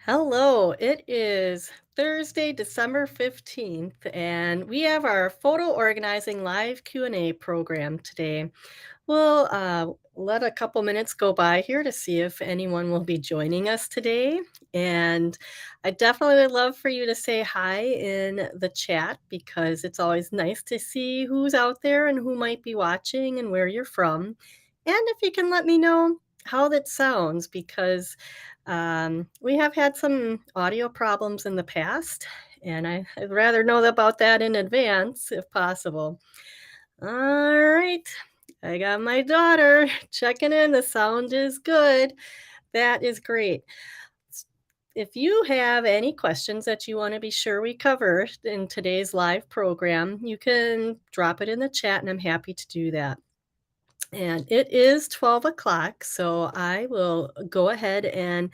Hello, it is Thursday, December 15th, and we have our photo organizing live Q&A program today. We'll let a couple minutes go by here to see if anyone will be joining us today. And I definitely would love for you to say hi in the chat because it's always nice to see who's out there and who might be watching and where you're from. And if you can let me know how that sounds, because we have had some audio problems in the past, and I'd rather know about that in advance if possible. All right. I got my daughter checking in. The sound is good. That is great. S- If you have any questions that you want to be sure we cover in today's live program, you can drop it in the chat, and I'm happy to do that. And it is 12 o'clock, so I will go ahead and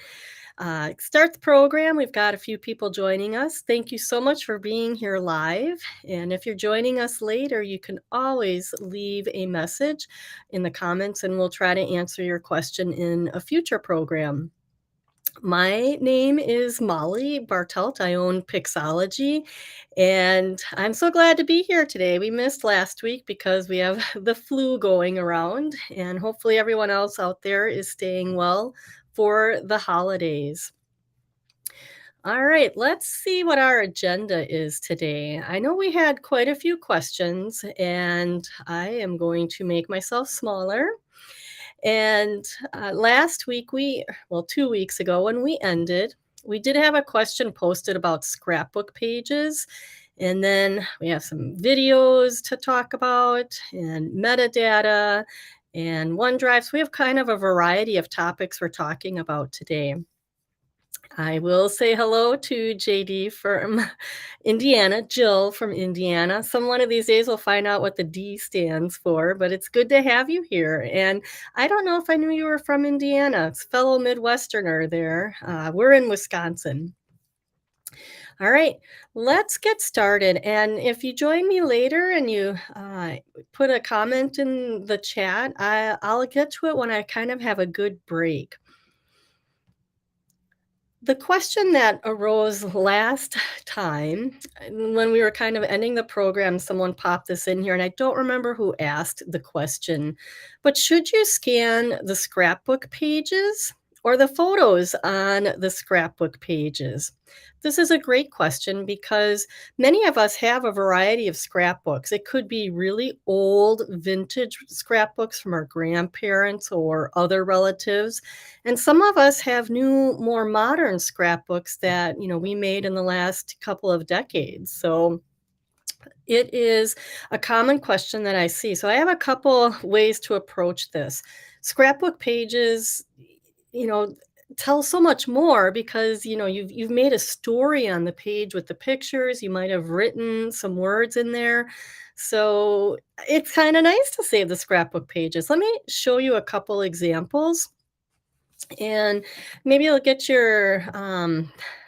start the program. We've got a few people joining us. Thank you so much for being here live. And if you're joining us later, you can always leave a message in the comments and we'll try to answer your question in a future program. My name is Molly Bartelt. I own Pixologie, and I'm so glad to be here today. We missed last week because we have the flu going around, and hopefully everyone else out there is staying well for the holidays. All right, let's see what our agenda is today. I know we had quite a few questions, and I am going to make myself smaller. And last week, well, 2 weeks ago when we ended, we did have a question posted about scrapbook pages. And then we have some videos to talk about and metadata and OneDrive. So we have kind of a variety of topics we're talking about today. I will say hello to JD from Indiana, Jill from Indiana. Some one of these days we'll find out what the D stands for, but it's good to have you here. And I don't know if I knew you were from Indiana. It's fellow Midwesterner there. We're in Wisconsin. All right, let's get started. And if you join me later and you put a comment in the chat, I'll get to it when I kind of have a good break. The question that arose last time, when we were kind of ending the program, someone popped this in here, and I don't remember who asked the question, but should you scan the scrapbook pages or the photos on the scrapbook pages? This is a great question because many of us have a variety of scrapbooks. It could be really old vintage scrapbooks from our grandparents or other relatives. And some of us have new, more modern scrapbooks that, we made in the last couple of decades. So it is a common question that I see. So I have a couple ways to approach this. Scrapbook pages, you know, tell so much more because, you've made a story on the page with the pictures. You might have written some words in there. So it's kind of nice to save the scrapbook pages. Let me show you a couple examples and maybe it'll get your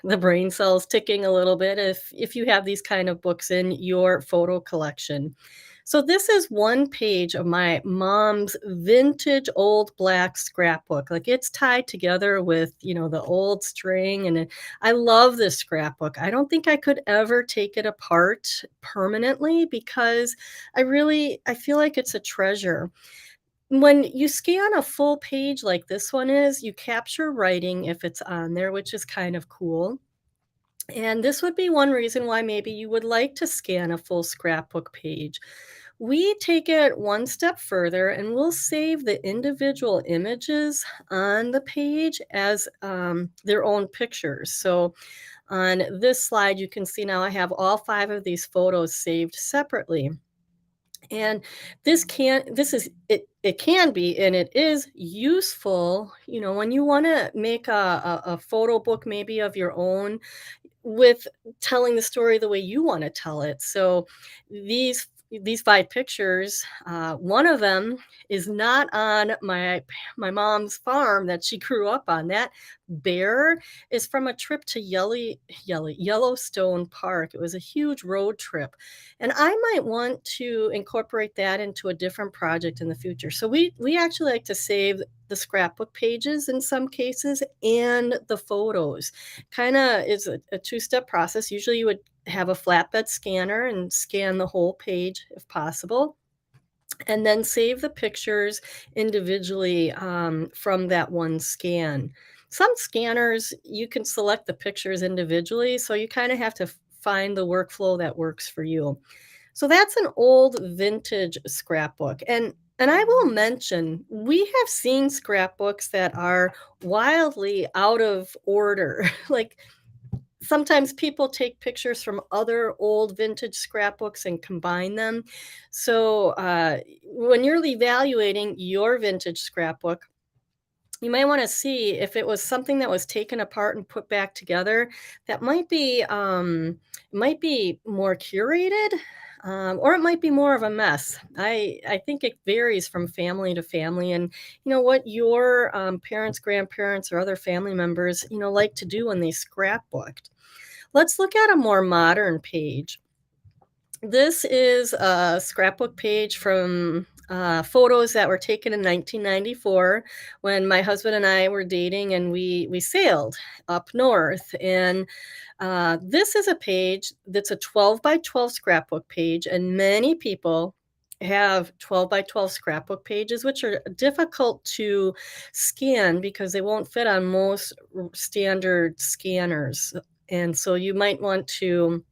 the brain cells ticking a little bit if you have these kind of books in your photo collection. So this is one page of my mom's vintage old black scrapbook. Like it's tied together with, the old string I love this scrapbook. I don't think I could ever take it apart permanently because I feel like it's a treasure. When you scan a full page like this one is, you capture writing if it's on there, which is kind of cool. And this would be one reason why maybe you would like to scan a full scrapbook page. We take it one step further and we'll save the individual images on the page as their own pictures. So on this slide, you can see now I have all 5 of these photos saved separately. And it can be and it is useful, when you want to make a photo book maybe of your own with telling the story the way you want to tell it. So these these 5 pictures, one of them is not on my mom's farm that she grew up on. That bear is from a trip to Yellowstone Park. It was a huge road trip, and I might want to incorporate that into a different project in the future. So we actually like to save the scrapbook pages in some cases and the photos. Kinda is a two-step process. Usually, you would have a flatbed scanner and scan the whole page if possible, and then save the pictures individually from that one scan. Some scanners, you can select the pictures individually, so you kind of have to find the workflow that works for you. So that's an old vintage scrapbook. And I will mention, we have seen scrapbooks that are wildly out of order. Like sometimes people take pictures from other old vintage scrapbooks and combine them. So when you're evaluating your vintage scrapbook, you might want to see if it was something that was taken apart and put back together. That might be more curated, or it might be more of a mess. I think it varies from family to family, and you know what your parents, grandparents, or other family members like to do when they scrapbooked. Let's look at a more modern page. This is a scrapbook page from photos that were taken in 1994 when my husband and I were dating, and we sailed up north. And this is a page that's a 12 by 12 scrapbook page, and many people have 12 by 12 scrapbook pages, which are difficult to scan because they won't fit on most standard scanners. And so you might want to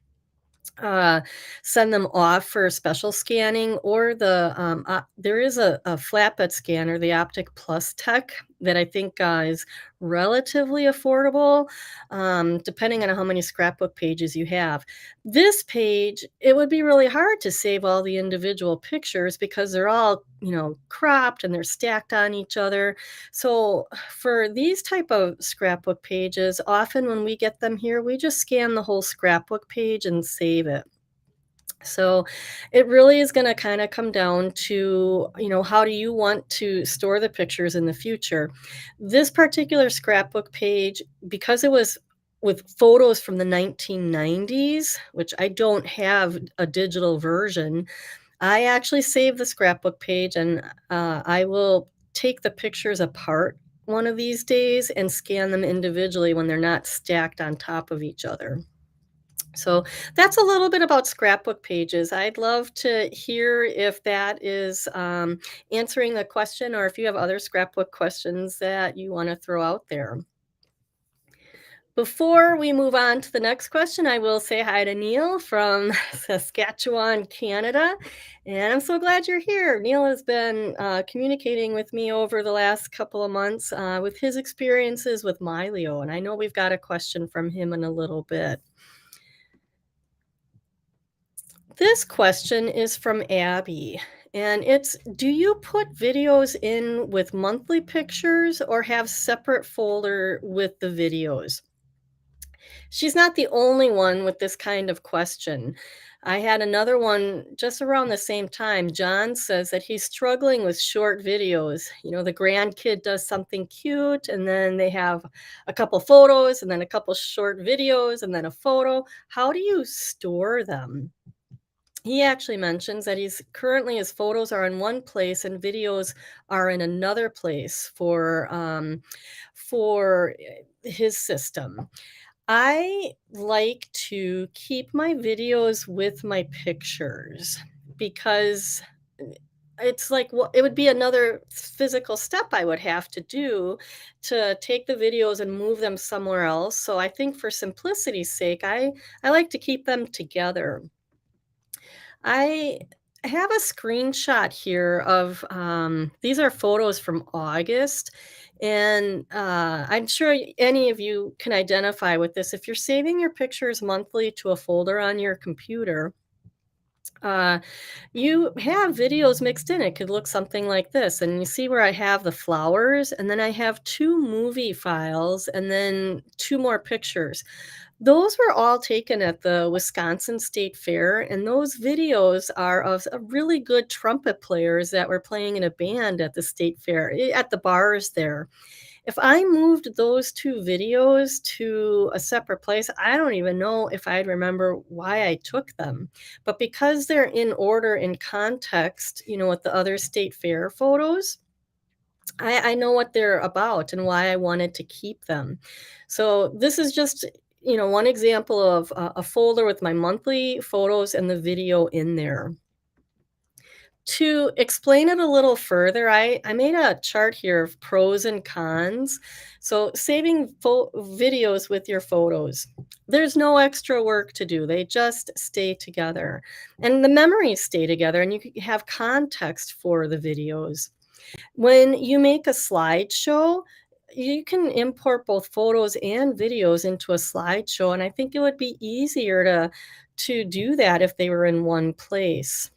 uh, send them off for special scanning, or there is a flatbed scanner, the Optic Plus Tech, that I think is relatively affordable, depending on how many scrapbook pages you have. This page, it would be really hard to save all the individual pictures because they're all cropped and they're stacked on each other. So for these type of scrapbook pages, often when we get them here, we just scan the whole scrapbook page and save it. So it really is going to kind of come down to, how do you want to store the pictures in the future? This particular scrapbook page, because it was with photos from the 1990s, which I don't have a digital version, I actually saved the scrapbook page, and I will take the pictures apart one of these days and scan them individually when they're not stacked on top of each other. So that's a little bit about scrapbook pages. I'd love to hear if that is answering the question, or if you have other scrapbook questions that you want to throw out there. Before we move on to the next question, I will say hi to Neil from Saskatchewan, Canada. And I'm so glad you're here. Neil has been communicating with me over the last couple of months with his experiences with Mylio. And I know we've got a question from him in a little bit. This question is from Abby, and it's, do you put videos in with monthly pictures or have separate folder with the videos? She's not the only one with this kind of question. I had another one just around the same time. John says that he's struggling with short videos. The grandkid does something cute, and then they have a couple photos, and then a couple short videos, and then a photo. How do you store them? He actually mentions that his photos are in one place and videos are in another place for his system. I like to keep my videos with my pictures because it's like, well, it would be another physical step I would have to do to take the videos and move them somewhere else. So I think for simplicity's sake, I like to keep them together. I have a screenshot here of these are photos from August. And I'm sure any of you can identify with this. If you're saving your pictures monthly to a folder on your computer, uh, you have videos mixed in. It could look something like this. And you see where I have the flowers, and then I have two movie files, and then two more pictures. Those were all taken at the Wisconsin State Fair, and those videos are of really good trumpet players that were playing in a band at the state fair, at the bars there. If I moved those 2 videos to a separate place, I don't even know if I'd remember why I took them. But because they're in order in context, with the other state fair photos, I know what they're about and why I wanted to keep them. So this is just, one example of a folder with my monthly photos and the video in there. To explain it a little further, I made a chart here of pros and cons. So saving videos with your photos. There's no extra work to do. They just stay together. And the memories stay together and you have context for the videos. When you make a slideshow, you can import both photos and videos into a slideshow, and I think it would be easier to do that if they were in one place.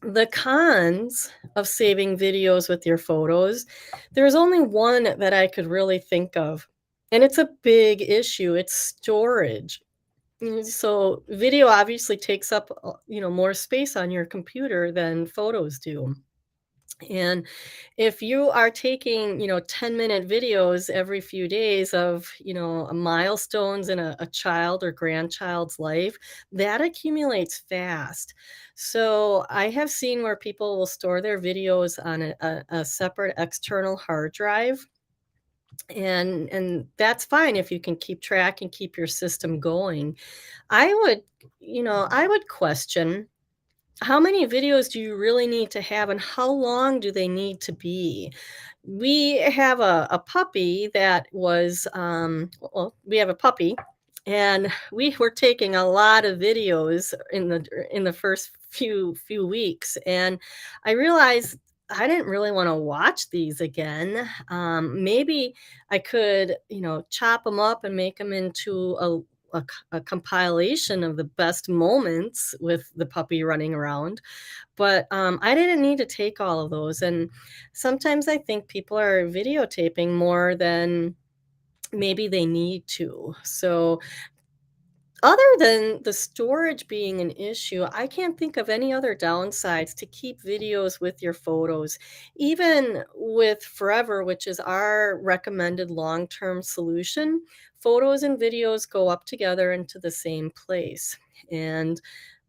The cons of saving videos with your photos, there's only one that I could really think of, and it's a big issue. It's storage. So video obviously takes up, more space on your computer than photos do. And if you are taking, 10-minute videos every few days of, milestones in a child or grandchild's life, that accumulates fast. So I have seen where people will store their videos on a separate external hard drive. And that's fine if you can keep track and keep your system going. I would question, how many videos do you really need to have, and how long do they need to be? We have a puppy that was, well, we have a puppy, and we were taking a lot of videos in the first few weeks, and I realized I didn't really wanna watch these again. Maybe I could, chop them up and make them into a compilation of the best moments with the puppy running around, but, I didn't need to take all of those, and sometimes I think people are videotaping more than maybe they need to. So, other than the storage being an issue, I can't think of any other downsides to keep videos with your photos. Even with Forever, which is our recommended long-term solution, photos and videos go up together into the same place. And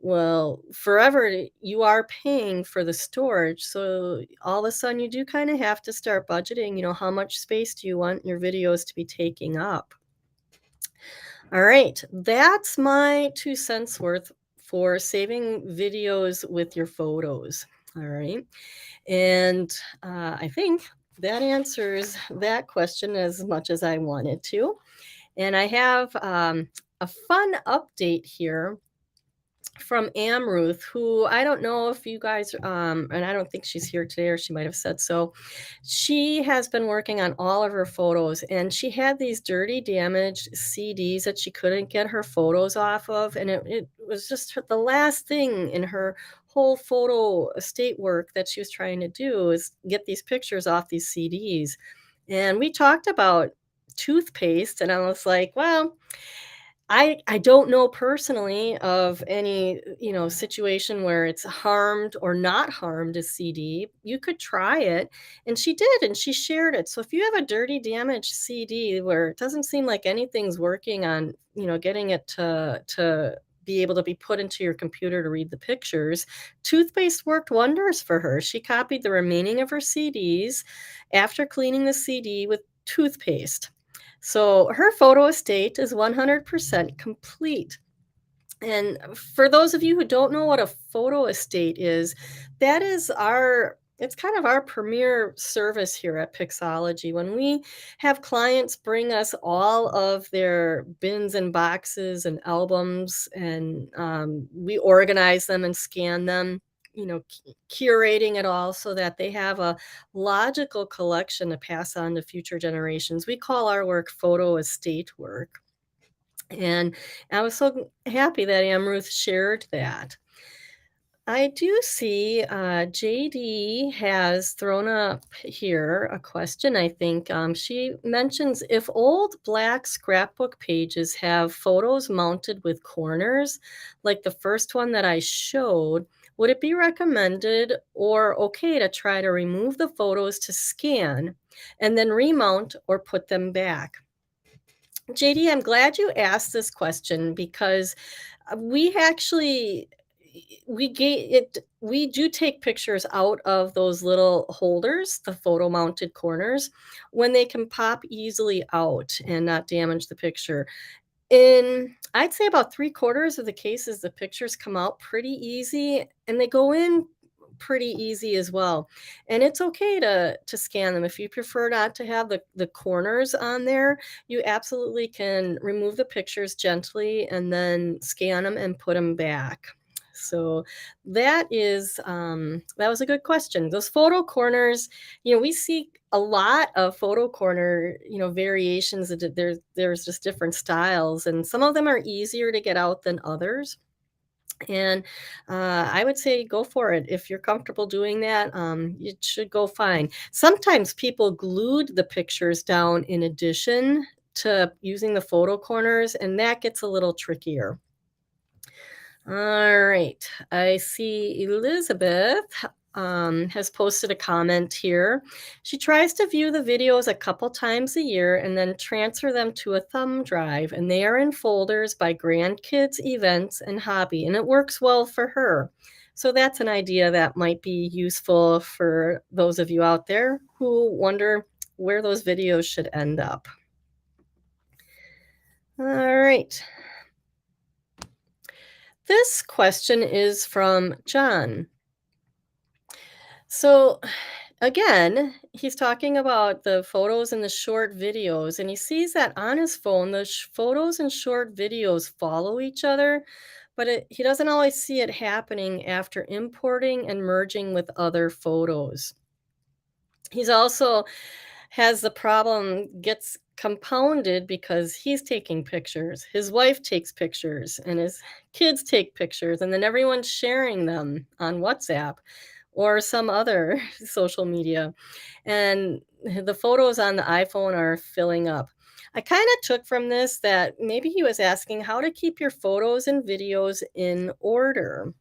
well, Forever, you are paying for the storage. So all of a sudden, you do kind of have to start budgeting, how much space do you want your videos to be taking up? All right, that's my 2 cents worth for saving videos with your photos. All right. And I think that answers that question as much as I wanted to. And I have a fun update here from Amruth, who I don't know if you guys, and I don't think she's here today, or she might have said so. She has been working on all of her photos, and she had these dirty, damaged CDs that she couldn't get her photos off of, and it was just the last thing in her whole photo estate work that she was trying to do is get these pictures off these CDs. And we talked about toothpaste, and I was like, well, I don't know personally of any, situation where it's harmed or not harmed a CD. You could try it, and she did, and she shared it. So if you have a dirty, damaged CD where it doesn't seem like anything's working on, getting it to be able to be put into your computer to read the pictures, toothpaste worked wonders for her. She copied the remaining of her CDs after cleaning the CD with toothpaste. So her photo estate is 100% complete. And for those of you who don't know what a photo estate is, that is it's kind of our premier service here at Pixologie. When we have clients bring us all of their bins and boxes and albums, and we organize them and scan them, curating it all so that they have a logical collection to pass on to future generations. We call our work photo estate work. And I was so happy that Ruth shared that. I do see JD has thrown up here a question, I think. She mentions if old black scrapbook pages have photos mounted with corners, like the first one that I showed, would it be recommended or okay to try to remove the photos to scan and then remount or put them back? JD, I'm glad you asked this question because we actually we do take pictures out of those little holders, the photo mounted corners, when they can pop easily out and not damage the picture. In I'd say about 3/4 of the cases, the pictures come out pretty easy, and they go in pretty easy as well. And it's okay to scan them. If you prefer not to have the corners on there, you absolutely can remove the pictures gently and then scan them and put them back. So that was a good question. Those photo corners, we see a lot of photo corner, variations. There's just different styles, and some of them are easier to get out than others. And I would say go for it. If you're comfortable doing that, it should go fine. Sometimes people glued the pictures down in addition to using the photo corners, and that gets a little trickier. All right. I see Elizabeth has posted a comment here. She tries to view the videos a couple times a year and then transfer them to a thumb drive, and they are in folders by grandkids, events, and hobby, and it works well for her. So that's an idea that might be useful for those of you out there who wonder where those videos should end up. All right. This question is from John. So, again, he's talking about the photos and the short videos, and he sees that on his phone, the photos and short videos follow each other, but he doesn't always see it happening after importing and merging with other photos. He's also has the problem gets compounded because he's taking pictures. His wife takes pictures and his kids take pictures, and then everyone's sharing them on WhatsApp or some other social media. And the photos on the iPhone are filling up. I kind of took from this that maybe he was asking how to keep your photos and videos in order.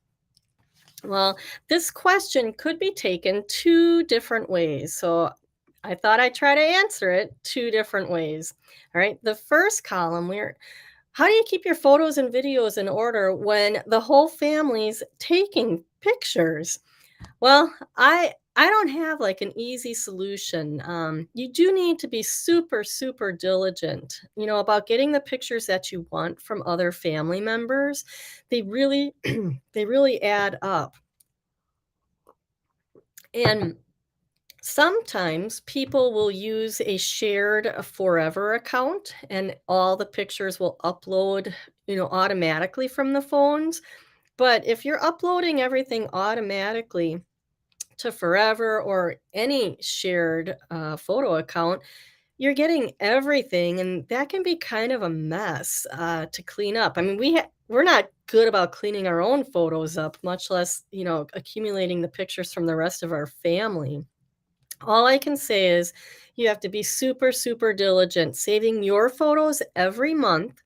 Well, this question could be taken two different ways. So I thought I'd try to answer it two different ways. All right. The first column, we're how do you keep your photos and videos in order when the whole family's taking pictures? Well, I don't have like an easy solution. You do need to be super, super diligent, about getting the pictures that you want from other family members. They really, they really add up. And sometimes people will use a shared forever account and all the pictures will upload, automatically from the phones. But if you're uploading everything automatically to forever or any shared photo account, you're getting everything, and that can be kind of a mess to clean up. I mean, we're not good about cleaning our own photos up, much less, accumulating the pictures from the rest of our family. All I can say is you have to be super, super diligent, saving your photos every month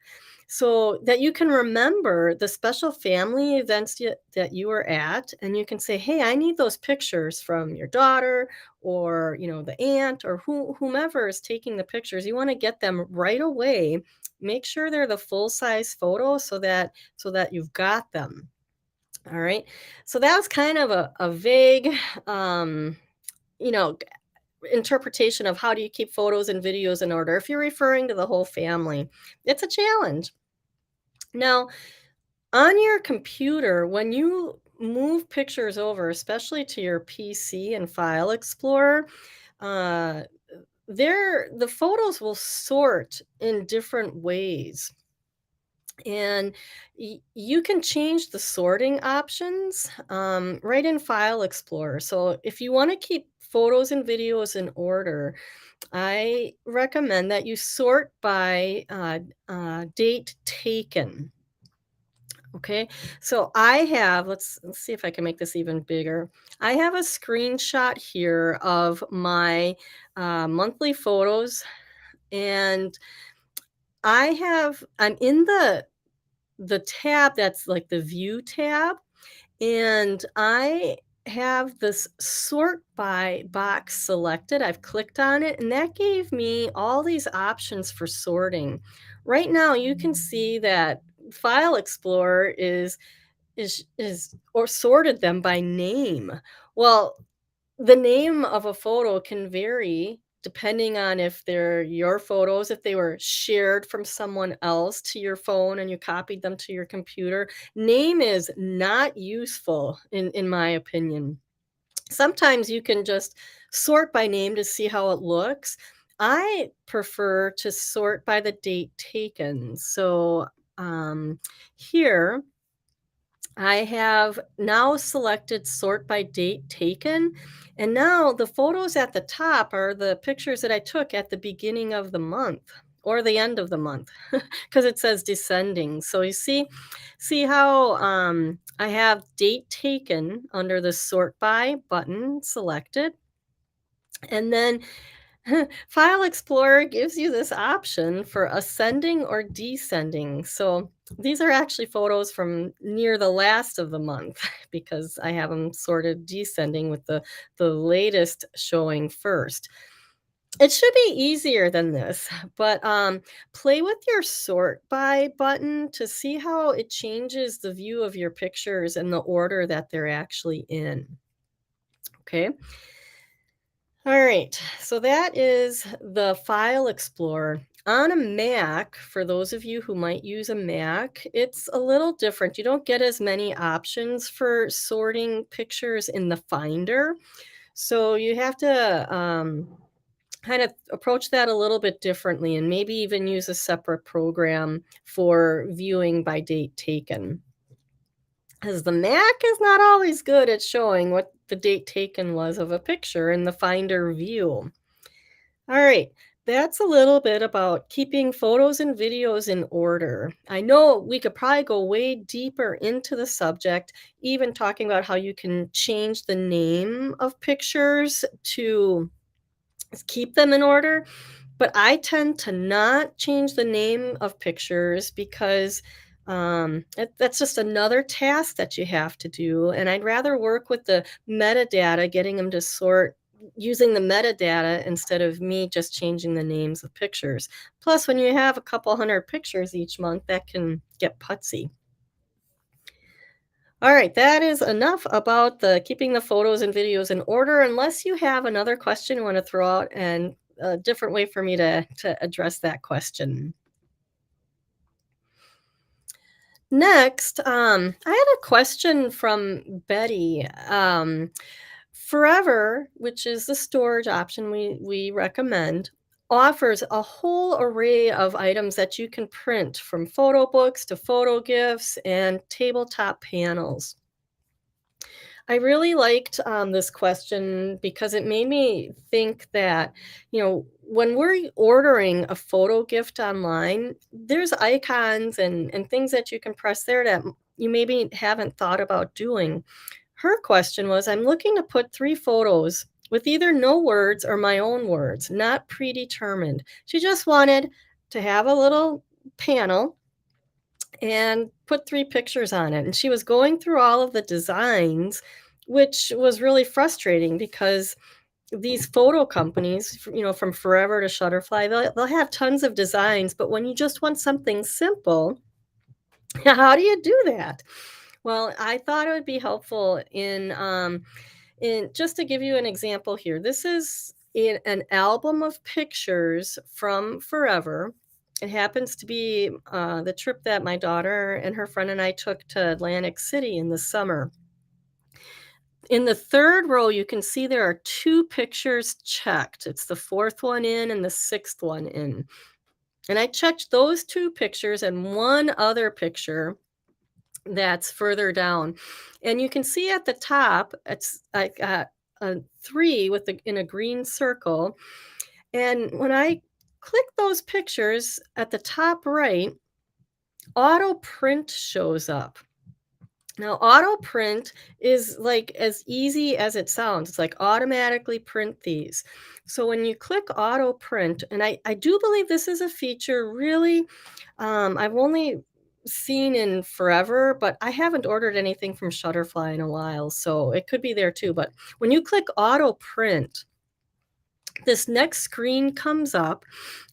so that you can remember the special family events that you were at. And you can say, hey, I need those pictures from your daughter or, the aunt or whomever is taking the pictures. You want to get them right away. Make sure they're the full size photo so that you've got them. All right. So that was kind of a vague, you know, interpretation of how do you keep photos and videos in order. If you're referring to the whole family, it's a challenge. Now, on your computer, when you move pictures over, especially to your PC and File Explorer, uh, the photos will sort in different ways. And you can change the sorting options right in File Explorer. So if you want to keep photos and videos in order, I recommend that you sort by date taken. Okay, so I have, let's see if I can make this even bigger. I have a screenshot here of my monthly photos, and I'm in the tab that's like the view tab, and I have this sort by box selected. I've clicked on it, and that gave me all these options for sorting. Right now, you can see that File Explorer is or sorted them by name. Well, the name of a photo can vary depending on if they're your photos, if they were shared from someone else to your phone and you copied them to your computer. Name is not useful in my opinion. Sometimes you can just sort by name to see how it looks. I prefer to sort by the date taken. So um, here I have now selected sort by date taken, and now the photos at the top are the pictures that I took at the beginning of the month or the end of the month because it says descending. So you see how I have date taken under the sort by button selected, and then File Explorer gives you this option for ascending or descending. So these are actually photos from near the last of the month because I have them sorted descending with the latest showing first. It should be easier than this, but play with your sort by button to see how it changes the view of your pictures and the order that they're actually in. Okay. All right, so that is the File Explorer. On a Mac, for those of you who might use a Mac, it's a little different. You don't get as many options for sorting pictures in the Finder. So you have to kind of approach that a little bit differently and maybe even use a separate program for viewing by date taken. Because the Mac is not always good at showing what the date taken was of a picture in the Finder view. All right, that's a little bit about keeping photos and videos in order. I know we could probably go way deeper into the subject, even talking about how you can change the name of pictures to keep them in order. But I tend to not change the name of pictures because that's just another task that you have to do. And I'd rather work with the metadata, getting them to sort using the metadata instead of me just changing the names of pictures. Plus, when you have a couple hundred pictures each month, that can get putsy. All right, that is enough about the keeping the photos and videos in order, unless you have another question you want to throw out and a different way for me to address that question. Next, I had a question from Betty. Forever, which is the storage option we recommend, offers a whole array of items that you can print from photo books to photo gifts and tabletop panels. I really liked this question because it made me think that, when we're ordering a photo gift online, there's icons and things that you can press there that you maybe haven't thought about doing. Her question was, I'm looking to put 3 photos with either no words or my own words, not predetermined. She just wanted to have a little panel and put 3 pictures on it, and she was going through all of the designs, which was really frustrating because these photo companies, from Forever to Shutterfly, they'll have tons of designs, but when you just want something simple, how do you do that? Well, I thought it would be helpful in just to give you an example here. This is in an album of pictures from Forever. It happens to be the trip that my daughter and her friend and I took to Atlantic City in the summer. In the third row, you can see there are 2 pictures checked. It's the fourth one in and the sixth one in. And I checked those 2 pictures and one other picture that's further down. And you can see at the top, it's I got a 3 with in a green circle. And when I click those pictures at the top right, auto print shows up. Now, auto print is like as easy as it sounds. It's like automatically print these. So when you click auto print, and I do believe this is a feature really I've only seen in forever, but I haven't ordered anything from Shutterfly in a while, so it could be there too. But when you click auto print, this next screen comes up,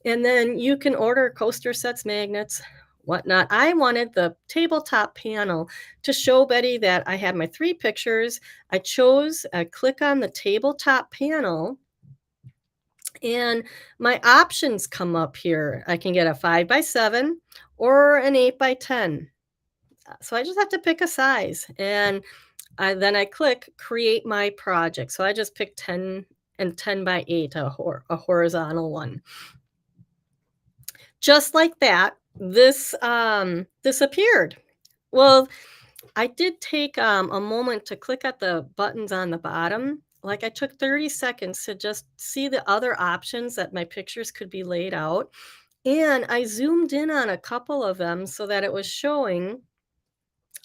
and then you can order coaster sets, magnets, whatnot. I wanted the tabletop panel to show Betty that I had my 3 pictures. I click on the tabletop panel, and my options come up here. I can get a 5 by 7 or an 8 by 10. So I just have to pick a size, and then I click create my project. So I just picked 10 and 10 by 8, a horizontal one. Just like that, this appeared. Well, I did take, a moment to click at the buttons on the bottom. Like, I took 30 seconds to just see the other options that my pictures could be laid out, and I zoomed in on a couple of them so that it was showing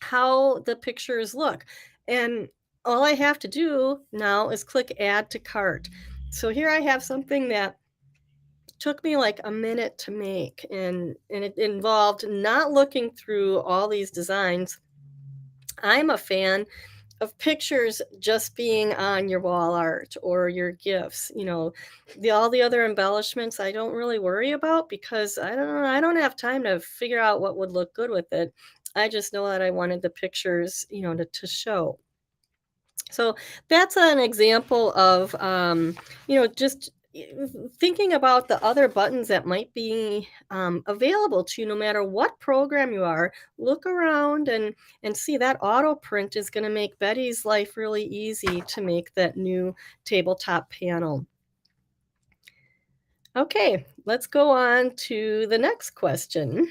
how the pictures look, and all I have to do now is click add to cart. So here I have something that took me like a minute to make, and it involved not looking through all these designs. I'm a fan of pictures just being on your wall art or your gifts, all the other embellishments I don't really worry about because I don't have time to figure out what would look good with it. I just know that I wanted the pictures, to show. So that's an example of, just thinking about the other buttons that might be available to you no matter what program you are. Look around and see that auto print is going to make Betty's life really easy to make that new tabletop panel. Okay, let's go on to the next question.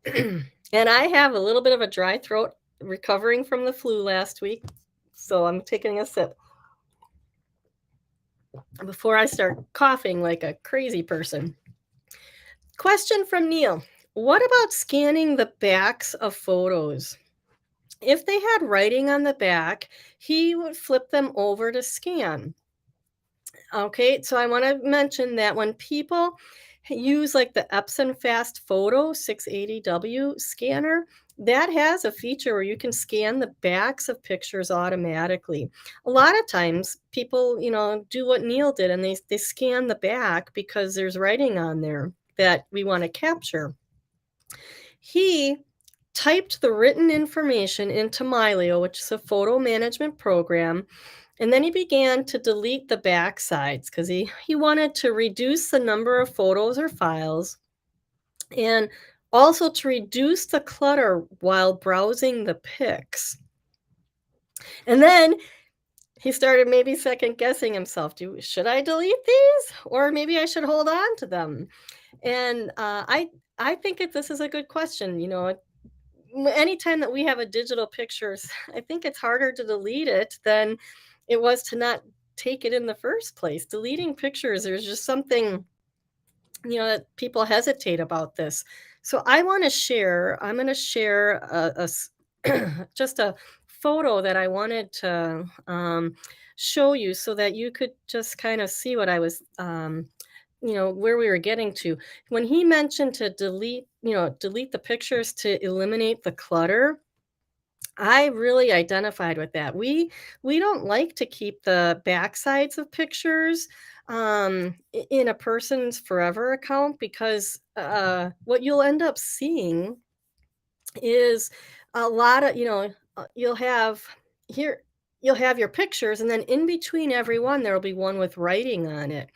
And I have a little bit of a dry throat recovering from the flu last week, so I'm taking a sip before I start coughing like a crazy person. Question from Neil. What about scanning the backs of photos? If they had writing on the back, he would flip them over to scan. Okay, so I want to mention that when people use like the Epson Fast Photo 680W scanner, that has a feature where you can scan the backs of pictures automatically. A lot of times people, do what Neil did and they scan the back because there's writing on there that we want to capture. He typed the written information into Mylio, which is a photo management program, and then he began to delete the back sides because he wanted to reduce the number of photos or files and also to reduce the clutter while browsing the pics. And then he started maybe second guessing himself. Should I delete these? Or maybe I should hold on to them? And I think this is a good question. Anytime that we have a digital pictures, I think it's harder to delete it than it was to not take it in the first place. Deleting pictures, there's just something, that people hesitate about this. So I'm going to share just a photo that I wanted to show you so that you could just kind of see what I was, where we were getting to. When he mentioned to delete the pictures to eliminate the clutter, I really identified with that. We don't like to keep the backsides of pictures in a person's forever account because what you'll end up seeing is a lot of, here you'll have your pictures, and then in between every one there'll be one with writing on it.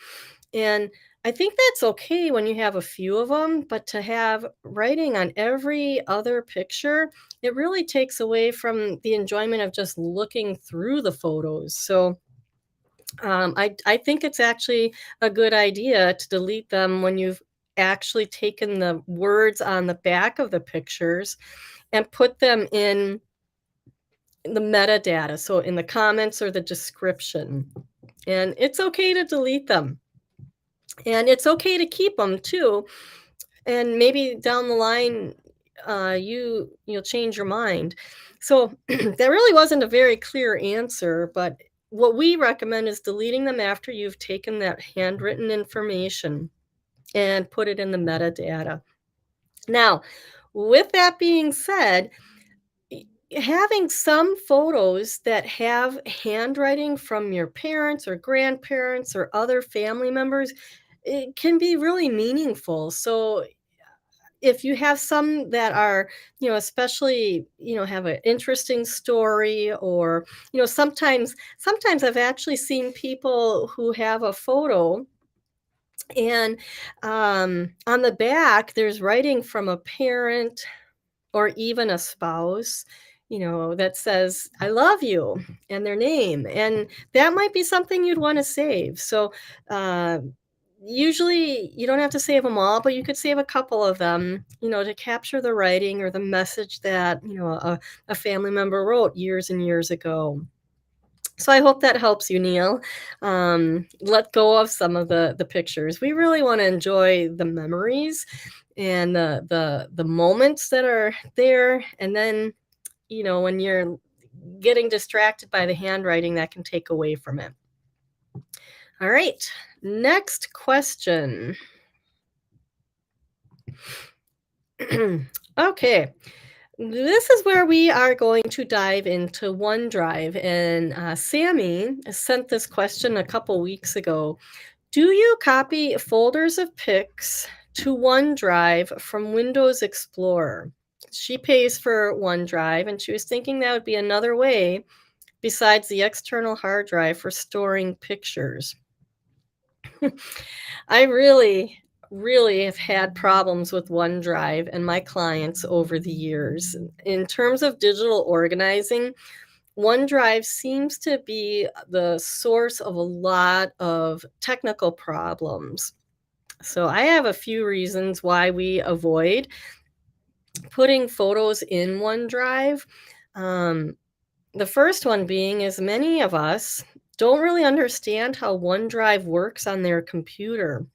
And I think that's okay when you have a few of them, but to have writing on every other picture, it really takes away from the enjoyment of just looking through the photos. So I think it's actually a good idea to delete them when you've actually taken the words on the back of the pictures and put them in the metadata, so in the comments or the description. And it's okay to delete them. And it's okay to keep them too. and maybe down the line, you'll change your mind. So that really wasn't a very clear answer, but what we recommend is deleting them after you've taken that handwritten information and put it in the metadata. Now, with that being said, having some photos that have handwriting from your parents or grandparents or other family members, it can be really meaningful. So if you have some that are, especially, have an interesting story, or, sometimes I've actually seen people who have a photo, and on the back there's writing from a parent or even a spouse, that says, "I love you," and their name. And that might be something you'd want to save. So, uh, usually you don't have to save them all, but you could save a couple of them, to capture the writing or the message that, a family member wrote years and years ago. So I hope that helps you, Neil. Let go of some of the pictures. We really want to enjoy the memories and the moments that are there, and then, when you're getting distracted by the handwriting, that can take away from it. All right, next question. Okay, this is where we are going to dive into OneDrive, and Sammy sent this question a couple weeks ago. Do you copy folders of pics to OneDrive from Windows Explorer? She pays for OneDrive, and she was thinking that would be another way besides the external hard drive for storing pictures. I really, really have had problems with OneDrive and my clients over the years. In terms of digital organizing, OneDrive seems to be the source of a lot of technical problems. So I have a few reasons why we avoid putting photos in OneDrive. Um, the first one being is many of us don't really understand how OneDrive works on their computer.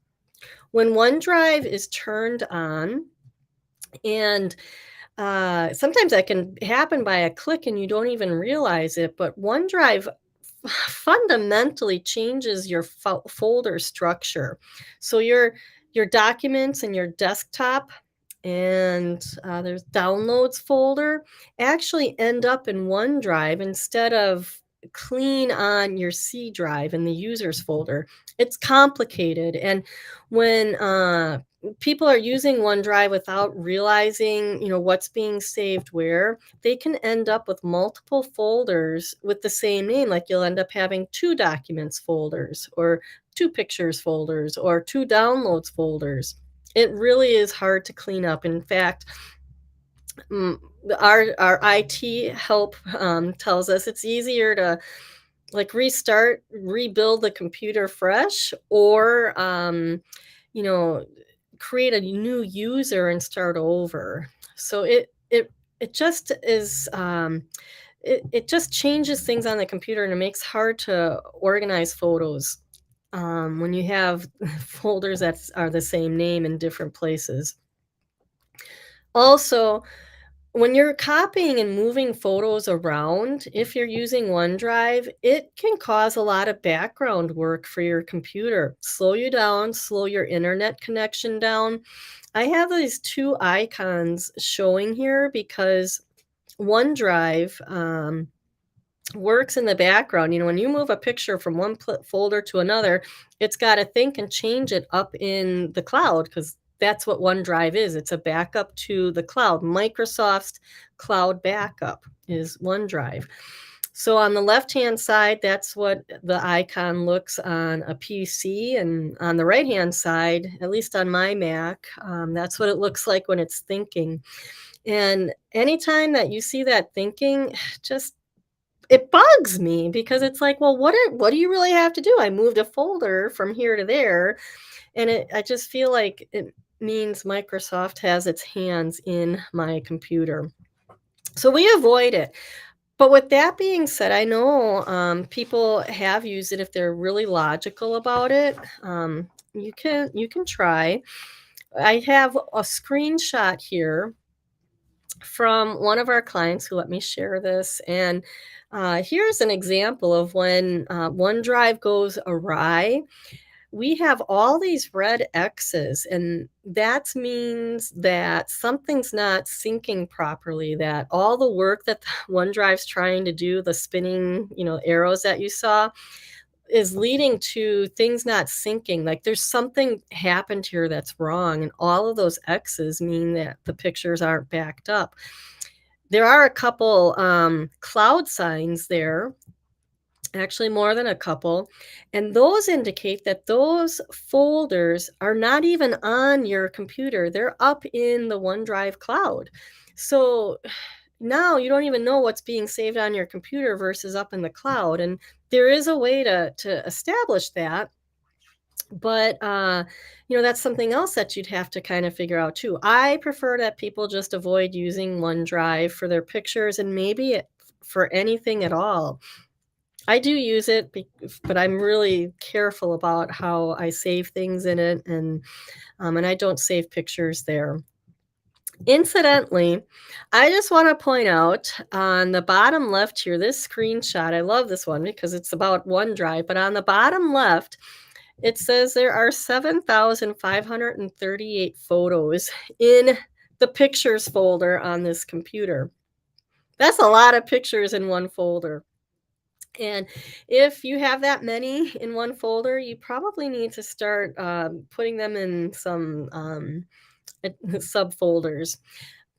When OneDrive is turned on, and sometimes that can happen by a click and you don't even realize it, but OneDrive fundamentally changes your folder structure. So your documents and your desktop, and there's downloads folder, actually end up in OneDrive instead of clean on your C drive in the users folder. It's complicated, and when people are using OneDrive without realizing, what's being saved where, they can end up with multiple folders with the same name. Like, you'll end up having two documents folders, or two pictures folders, or two downloads folders. It really is hard to clean up. In fact, mm, our IT help tells us it's easier to, like, restart, rebuild the computer fresh, or you know, create a new user and start over. So it just is, it just changes things on the computer, and it makes hard to organize photos when you have folders that are the same name in different places. Also, when you're copying and moving photos around, if you're using OneDrive, it can cause a lot of background work for your computer. Slow you down, slow your internet connection down. I have these two icons showing here because OneDrive works in the background. When you move a picture from one folder to another, it's got to think and change it up in the cloud, because that's what OneDrive is. It's a backup to the cloud. Microsoft's cloud backup is OneDrive. So on the left-hand side, that's what the icon looks on a PC, and on the right-hand side, at least on my Mac, that's what it looks like when it's thinking. And anytime that you see that thinking, just it bugs me, because it's like, well, what do you really have to do? I moved a folder from here to there, and I just feel like it means Microsoft has its hands in my computer. So we avoid it. But with that being said, I know people have used it if they're really logical about it. You can try. I have a screenshot here from one of our clients who let me share this. And here's an example of when OneDrive goes awry. We have all these red X's, and that means that something's not syncing properly, that all the work that OneDrive's trying to do, the spinning, arrows that you saw, is leading to things not syncing. Like there's something happened here that's wrong, and all of those X's mean that the pictures aren't backed up. There are a couple cloud signs there, actually more than a couple, and those indicate that those folders are not even on your computer. They're up in the OneDrive cloud. So now you don't even know what's being saved on your computer versus up in the cloud. And there is a way to establish that, but that's something else that you'd have to kind of figure out too. I prefer that people just avoid using OneDrive for their pictures, and maybe for anything at all. I do use it, but I'm really careful about how I save things in it, and I don't save pictures there. Incidentally, I just want to point out on the bottom left here, this screenshot, I love this one because it's about OneDrive, but on the bottom left, it says there are 7,538 photos in the pictures folder on this computer. That's a lot of pictures in one folder. And if you have that many in one folder, you probably need to start putting them in some subfolders.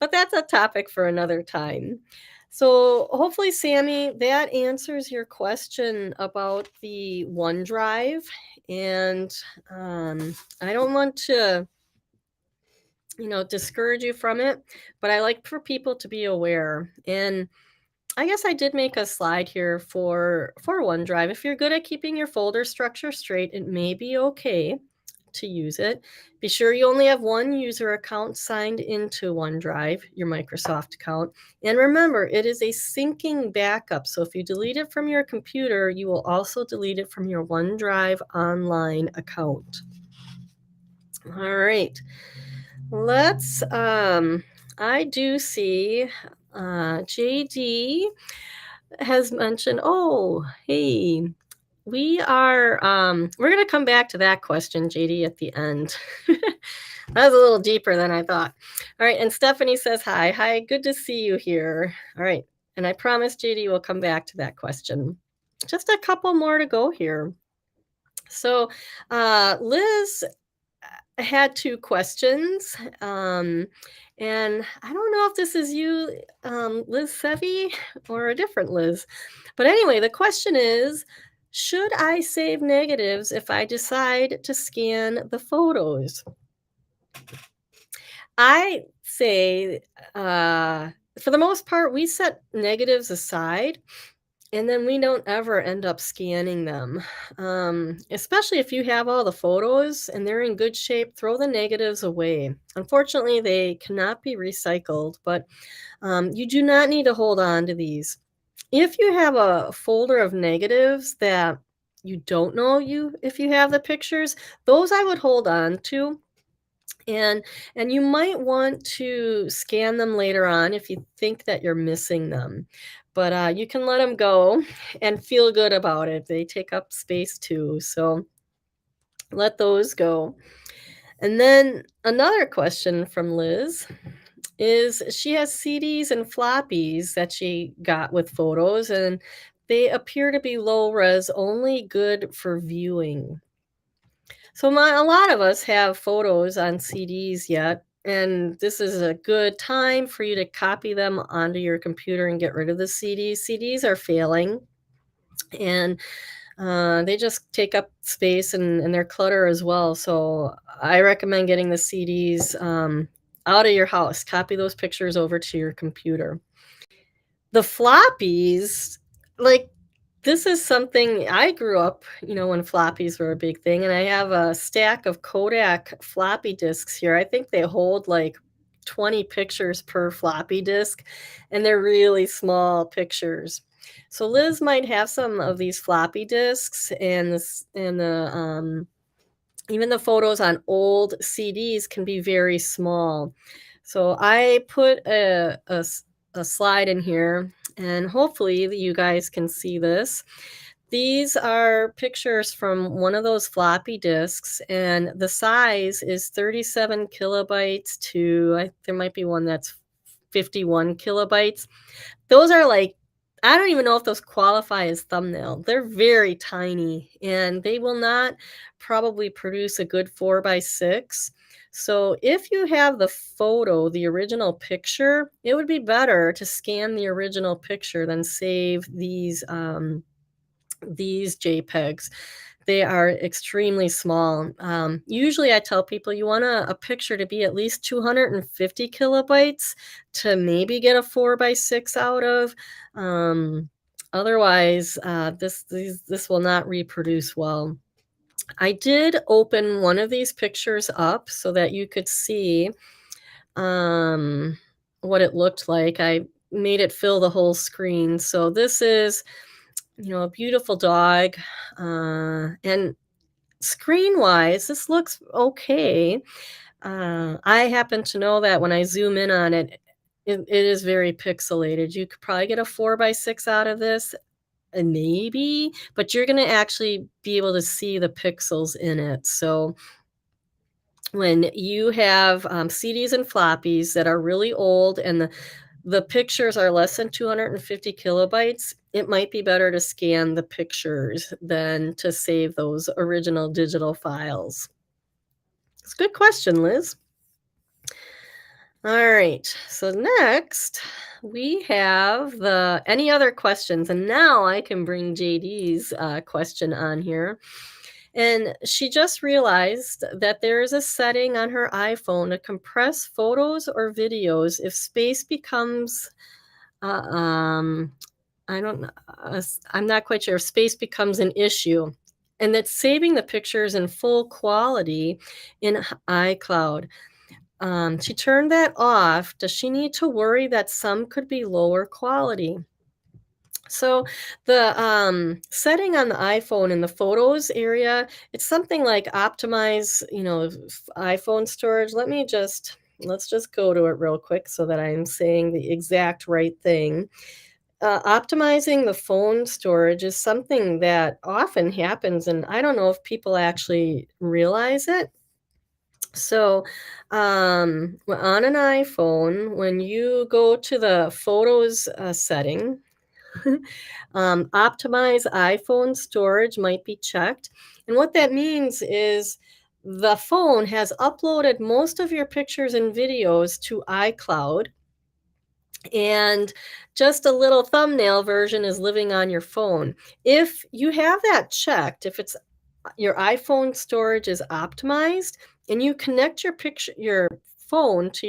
But that's a topic for another time. So hopefully, Sammy, that answers your question about the OneDrive. And I don't want to, discourage you from it, but I like for people to be aware. And I guess I did make a slide here for OneDrive. If you're good at keeping your folder structure straight, it may be okay to use it. Be sure you only have one user account signed into OneDrive, your Microsoft account. And remember, it is a syncing backup. So if you delete it from your computer, you will also delete it from your OneDrive online account. All right. Let's I do see JD has mentioned, oh, hey, we're going to come back to that question, JD, at the end. That was a little deeper than I thought. All right, and Stephanie says hi. Hi, good to see you here. All right, and I promise JD will come back to that question. Just a couple more to go here. So Liz had two questions. And I don't know if this is you, Liz Sevi, or a different Liz. But anyway, the question is, should I save negatives if I decide to scan the photos? I say, for the most part, we set negatives aside, and then we don't ever end up scanning them. Especially if you have all the photos and they're in good shape, throw the negatives away. Unfortunately, they cannot be recycled, but you do not need to hold on to these. If you have a folder of negatives that you don't know if you have the pictures, those I would hold on to. And you might want to scan them later on if you think that you're missing them. But you can let them go and feel good about it. They take up space too, so let those go. And then another question from Liz is she has CDs and floppies that she got with photos, and they appear to be low res, only good for viewing. So a lot of us have photos on CDs yet, and this is a good time for you to copy them onto your computer and get rid of the CDs. CDs are failing, and they just take up space, and they're clutter as well. So I recommend getting the CDs out of your house. Copy those pictures over to your computer. The floppies, like, this is something I grew up, when floppies were a big thing, and I have a stack of Kodak floppy disks here. I think they hold like 20 pictures per floppy disk, and they're really small pictures. So Liz might have some of these floppy disks, and the Even the photos on old CDs can be very small. So I put a slide in here, and hopefully you guys can see this. These are pictures from one of those floppy disks, and the size is 37 kilobytes to, there might be one that's 51 kilobytes. Those are like, I don't even know if those qualify as thumbnail. They're very tiny, and they will not probably produce a good 4 by 6. So if you have the photo, the original picture, it would be better to scan the original picture than save these JPEGs. They are extremely small. Usually I tell people you want a picture to be at least 250 kilobytes to maybe get a 4 by 6 out of. Otherwise, this will not reproduce well. I did open one of these pictures up so that you could see um, what it looked like. I made it fill the whole screen. So this is, a beautiful dog. And screen wise, this looks okay. I happen to know that when I zoom in on it, it is very pixelated. You could probably get a 4 by 6 out of this, maybe, but you're going to actually be able to see the pixels in it. So when you have CDs and floppies that are really old and the pictures are less than 250 kilobytes, it might be better to scan the pictures than to save those original digital files. It's a good question, Liz. All right. So next we have the any other questions, and now I can bring JD's question on here. And she just realized that there is a setting on her iPhone to compress photos or videos if space becomes uh, um, I don't know. I'm not quite sure if space becomes an issue, and that saving the pictures in full quality in iCloud. She turned that off. Does she need to worry that some could be lower quality? So the setting on the iPhone in the photos area, it's something like optimize, iPhone storage. Let's just go to it real quick so that I'm saying the exact right thing. Optimizing the phone storage is something that often happens, and I don't know if people actually realize it. So, on an iPhone, when you go to the photos setting, optimize iPhone storage might be checked. And what that means is the phone has uploaded most of your pictures and videos to iCloud, and just a little thumbnail version is living on your phone. If you have that checked, if it's your iPhone storage is optimized and you connect your phone to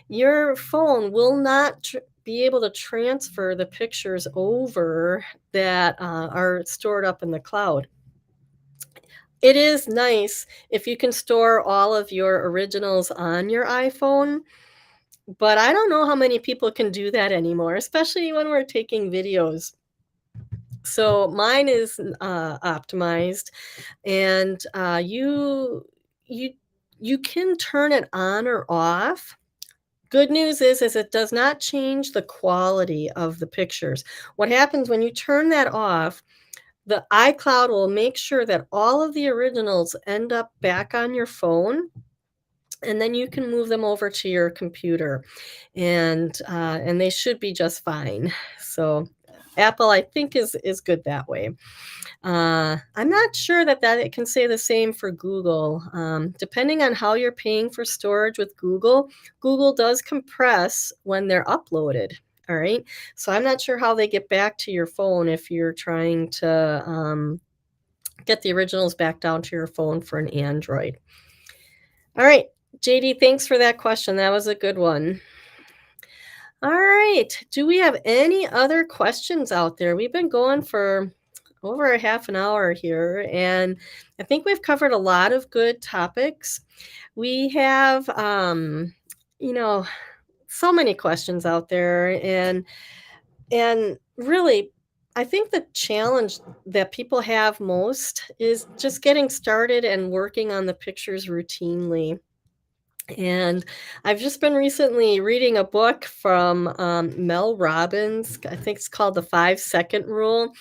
your phone will not be able to transfer the pictures over that are stored up in the cloud. It is nice if you can store all of your originals on your iPhone, but I don't know how many people can do that anymore, especially when we're taking videos. So mine is optimized, and you you can turn it on or off. Good news is it does not change the quality of the pictures. What happens when you turn that off, the iCloud will make sure that all of the originals end up back on your phone, and then you can move them over to your computer, and they should be just fine. So Apple, I think, is good that way. I'm not sure that it can say the same for Google. Depending on how you're paying for storage with Google, Google does compress when they're uploaded. All right. So I'm not sure how they get back to your phone if you're trying to get the originals back down to your phone for an Android. All right. JD, thanks for that question. That was a good one. All right. Do we have any other questions out there? We've been going for over a half an hour here, and I think we've covered a lot of good topics. We have, you know, so many questions out there, and really, I think the challenge that people have most is just getting started and working on the pictures routinely. And I've just been recently reading a book from Mel Robbins. I think it's called The 5 Second Rule.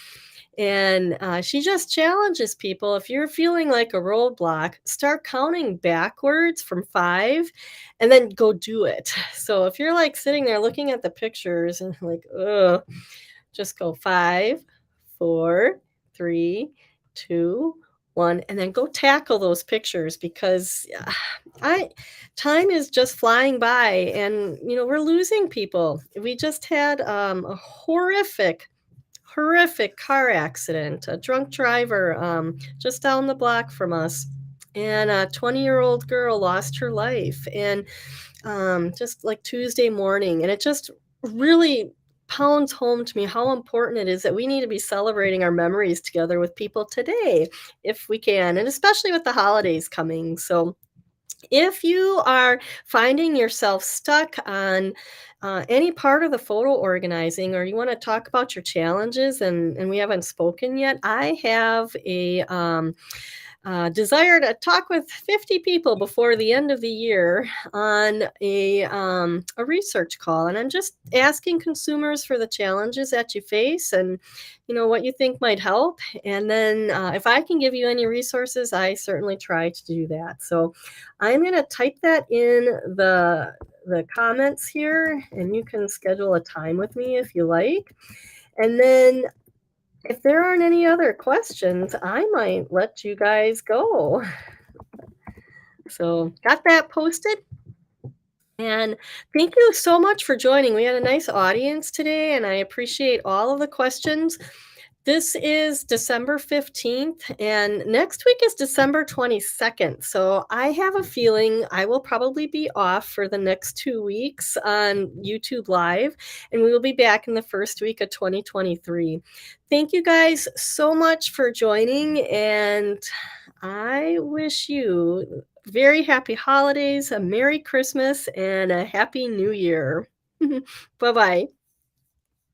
And she just challenges people, if you're feeling like a roadblock, start counting backwards from five and then go do it. So if you're like sitting there looking at the pictures and like, ugh, just go 5, 4, 3, 2, 1, and then go tackle those pictures because I time is just flying by and we're losing people. We just had a horrific car accident, a drunk driver just down the block from us. And a 20-year-old girl lost her life. And just like Tuesday morning. And it just really pounds home to me how important it is that we need to be celebrating our memories together with people today, if we can, and especially with the holidays coming. So, if you are finding yourself stuck on any part of the photo organizing, or you want to talk about your challenges and we haven't spoken yet, I have a desire to talk with 50 people before the end of the year on a research call. And I'm just asking consumers for the challenges that you face and, what you think might help. And then if I can give you any resources, I certainly try to do that. So I'm going to type that in the comments here, and you can schedule a time with me if you like. And then if there aren't any other questions, I might let you guys go. So, got that posted? And thank you so much for joining. We had a nice audience today, and I appreciate all of the questions. This is December 15th, and next week is December 22nd. So I have a feeling I will probably be off for the next 2 weeks on YouTube Live, and we will be back in the first week of 2023. Thank you guys so much for joining, and I wish you very happy holidays, a Merry Christmas, and a Happy New Year. Bye bye.